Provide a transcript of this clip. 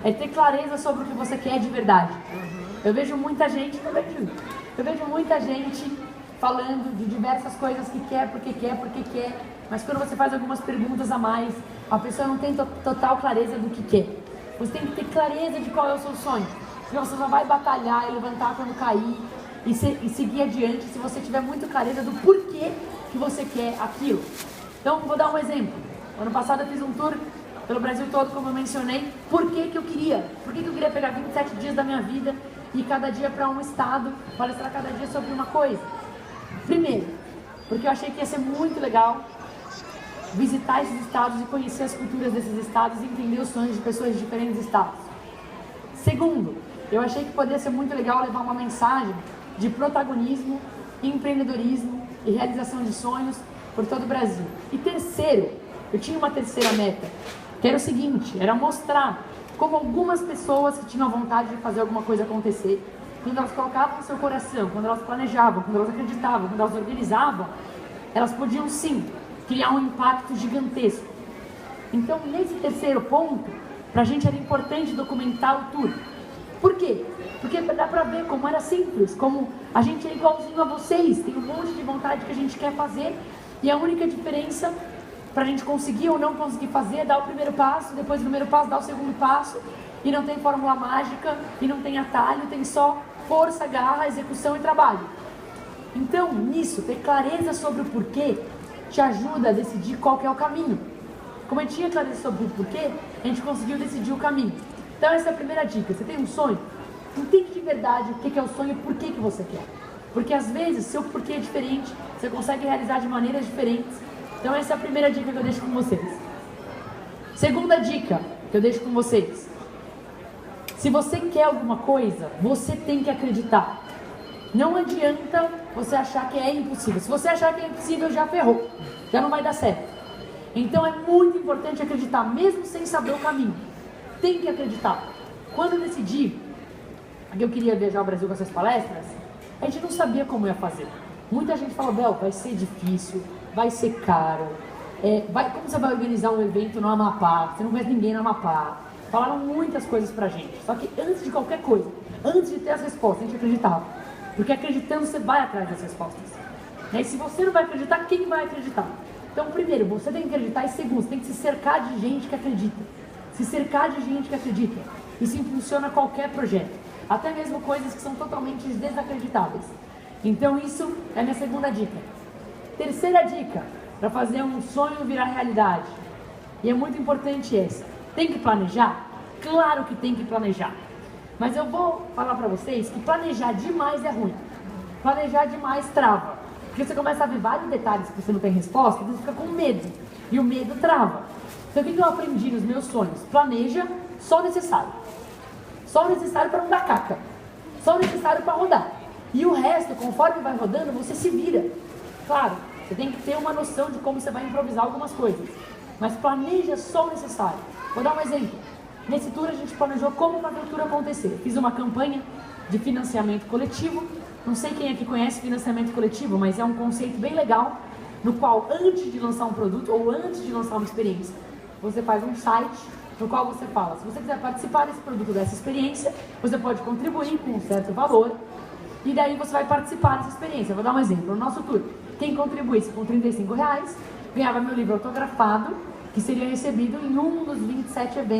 é ter clareza sobre o que você quer de verdade. Eu vejo muita gente, eu vejo muita gente falando de diversas coisas que quer, porque quer, mas quando você faz algumas perguntas a mais, a pessoa não tem total clareza do que quer. Você tem que ter clareza de qual é o seu sonho, porque você só vai batalhar e levantar quando cair e seguir adiante se você tiver muito clareza do porquê que você quer aquilo. Então, vou dar um exemplo. Ano passado eu fiz um tour pelo Brasil todo, como eu mencionei. Por que eu queria pegar 27 dias da minha vida e cada dia para um estado, palestrar cada dia sobre uma coisa? Primeiro, porque eu achei que ia ser muito legal visitar esses estados e conhecer as culturas desses estados e entender os sonhos de pessoas de diferentes estados. Segundo, eu achei que poderia ser muito legal levar uma mensagem de protagonismo, empreendedorismo e realização de sonhos por todo o Brasil. E terceiro, eu tinha uma terceira meta, que era o seguinte, era mostrar como algumas pessoas que tinham vontade de fazer alguma coisa acontecer, quando elas colocavam no seu coração, quando elas planejavam, quando elas acreditavam, quando elas organizavam, elas podiam sim criar um impacto gigantesco. Então, nesse terceiro ponto, pra gente era importante documentar o tour. Por quê? Porque dá pra ver como era simples, como a gente é igualzinho a vocês, tem um monte de vontade que a gente quer fazer, e a única diferença pra gente conseguir ou não conseguir fazer é dar o primeiro passo, depois do primeiro passo dar o segundo passo, e não tem fórmula mágica, e não tem atalho, tem só força, garra, execução e trabalho. Então, nisso, ter clareza sobre o porquê te ajuda a decidir qual que é o caminho. Como a gente tinha clareza sobre o porquê, a gente conseguiu decidir o caminho. Então, essa é a primeira dica. Você tem um sonho? Entende de verdade o que é o sonho e por que você quer. Porque, às vezes, seu porquê é diferente, você consegue realizar de maneiras diferentes. Então, essa é a primeira dica que eu deixo com vocês. Segunda dica que eu deixo com vocês. Se você quer alguma coisa, você tem que acreditar. Não adianta você achar que é impossível. Se você achar que é impossível, já ferrou. Já não vai dar certo. Então é muito importante acreditar, mesmo sem saber o caminho. Tem que acreditar. Quando eu decidi que eu queria viajar ao Brasil com essas palestras, a gente não sabia como ia fazer. Muita gente falou, Bel, vai ser difícil, vai ser caro. Como você vai organizar um evento no Amapá? Você não conhece ninguém no Amapá. Falaram muitas coisas pra gente. Só que antes de qualquer coisa, antes de ter as respostas, a gente acreditava. Porque acreditando, você vai atrás das respostas. E se você não vai acreditar, quem vai acreditar? Então, primeiro, você tem que acreditar. E segundo, você tem que se cercar de gente que acredita. Se cercar de gente que acredita. Isso impulsiona qualquer projeto. Até mesmo coisas que são totalmente desacreditáveis. Então, isso é a minha segunda dica. Terceira dica, para fazer um sonho virar realidade. E é muito importante essa. Tem que planejar? Claro que tem que planejar. Mas eu vou falar pra vocês que planejar demais é ruim. Planejar demais trava. Porque você começa a ver vários detalhes que você não tem resposta, você fica com medo. E o medo trava. Então o que eu aprendi nos meus sonhos? Planeja só o necessário. Só o necessário para não dar caca. Só o necessário para rodar. E o resto, conforme vai rodando, você se vira. Claro, você tem que ter uma noção de como você vai improvisar algumas coisas. Mas planeja só o necessário. Vou dar um exemplo. Nesse tour a gente planejou como fazer o tour acontecer. Fiz uma campanha de financiamento coletivo. Não sei quem aqui conhece financiamento coletivo, mas é um conceito bem legal, no qual antes de lançar um produto ou antes de lançar uma experiência, você faz um site no qual você fala, se você quiser participar desse produto, dessa experiência, você pode contribuir com um certo valor e daí você vai participar dessa experiência. Vou dar um exemplo. No nosso tour, quem contribuísse com R$35 ganhava meu livro autografado, que seria recebido em um dos 27 eventos